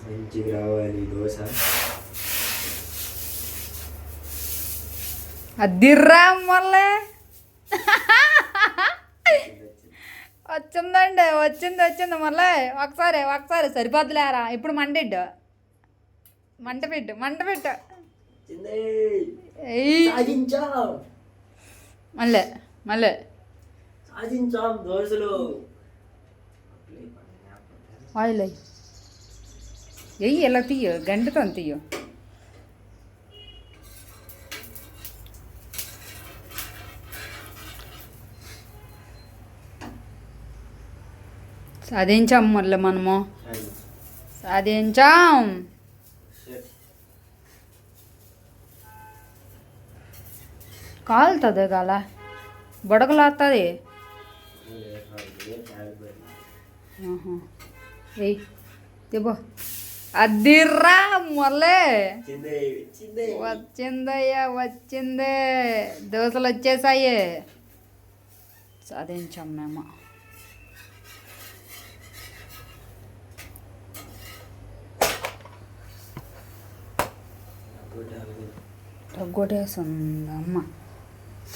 మంచిగా రావాలి దోశ. అదిర్రా మళ్ళీ వచ్చిందండి, వచ్చింది మళ్ళీ ఒకసారి సరిపోద్దులేరా. ఇప్పుడు మంట పెట్టు మళ్ళీ దోశలు ఆయిల్ వెయ్యి, ఇలా తీయు, గంటతో తీయు. సాధించాం మళ్ళీ మనము, సాధించాం. కాలుతుంది కాల, బుడగలాస్తుంది. ఏయ్ తిబో, అదిర్రా మళ్ళీ వచ్చింది. దోశలు వచ్చేసాయి, సాధించాం మేము. రగ్గొట్టేస్తుంది అమ్మ.